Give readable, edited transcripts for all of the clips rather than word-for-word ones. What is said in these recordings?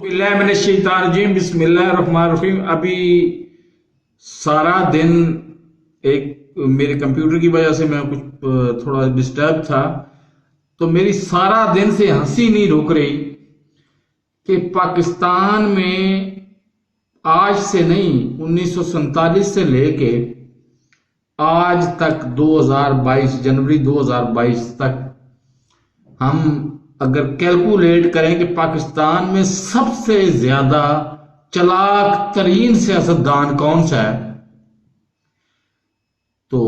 बिल्लाहि मिनश शैतानिर रजीम, बिस्मिल्लाहिर रहमानिर रहीम। अभी सारा दिन एक मेरे कंप्यूटर की वजह से मैं कुछ थोड़ा डिस्टर्ब था, तो मेरी सारा दिन से हंसी नहीं रुक रही कि पाकिस्तान में आज से नहीं 1947 से लेके आज तक 2022 जनवरी 2022 तक हम अगर कैलकुलेट करें कि पाकिस्तान में सबसे ज्यादा चालाक तरीन सियासतदान कौन सा है, तो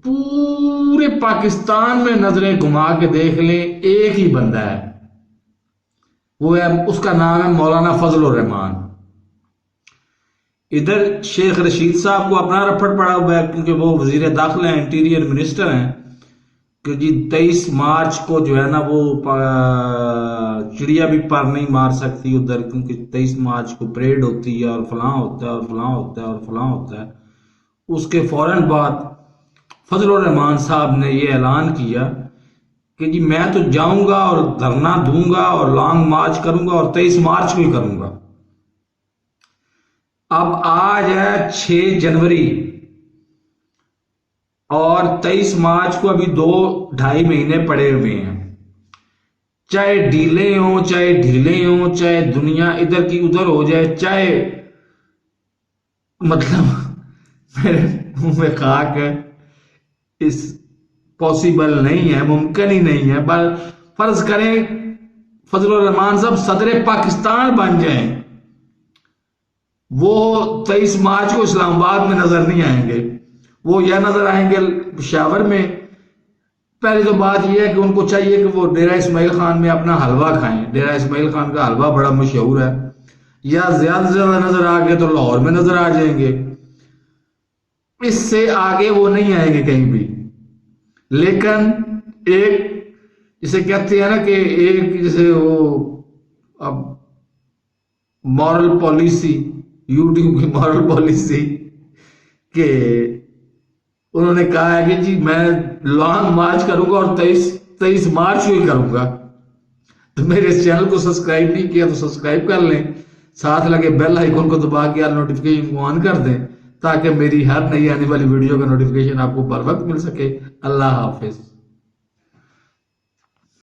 पूरे पाकिस्तान में नजरें घुमा के देख लें, एक ही बंदा है, वो है, उसका नाम है मौलाना फजलुर रहमान। इधर शेख रशीद साहब को अपना रफड़ पड़ा हुआ है क्योंकि वो वजीर दाखिला हैं, इंटीरियर मिनिस्टर हैं, कि जी 23 मार्च को जो है ना वो चिड़िया भी पर नहीं मार सकती उधर, क्योंकि 23 मार्च को परेड होती है और फलां होता है और फलां होता है और फलां होता है। उसके फौरन बाद फजलुर रहमान साहब ने ये ऐलान किया कि जी मैं तो जाऊंगा और धरना दूंगा और लॉन्ग मार्च करूंगा और 23 मार्च को ही करूंगा। अब आज है 6 जनवरी और 23 मार्च को अभी 2-2.5 महीने पड़े हुए हैं। चाहे ढीले हो चाहे दुनिया इधर की उधर हो जाए, चाहे मतलब मेरे मुंह में खाक है, इस पॉसिबल नहीं है, मुमकिन ही नहीं है। पर फर्ज करें फजलुर रहमान साहब सदर पाकिस्तान बन जाएं, वो 23 मार्च को इस्लामाबाद में नजर नहीं आएंगे, वो यह नजर आएंगे पेशावर में। पहली तो बात यह है कि उनको चाहिए कि वो डेरा इस्माइल खान में अपना हलवा खाएं, डेरा इस्माइल खान का हलवा बड़ा मशहूर है, या ज्यादा से ज्यादा नजर आ गए तो लाहौर में नजर आ जाएंगे, इससे आगे वो नहीं आएंगे कहीं भी। लेकिन एक जिसे कहते हैं ना कि एक जैसे वो अब मॉरल पॉलिसी, यूट्यूब की मॉरल पॉलिसी के उन्होंने कहा है कि जी मैं लॉन्ग मार्च करूंगा और 23 मार्च को ही करूंगा। तो मेरे इस चैनल को सब्सक्राइब नहीं किया तो सब्सक्राइब कर लें, साथ लगे बेल आइकन को दबा के नोटिफिकेशन को ऑन कर दें ताकि मेरी हर नई आने वाली वीडियो का नोटिफिकेशन आपको बर वक्त मिल सके। अल्लाह हाफिज।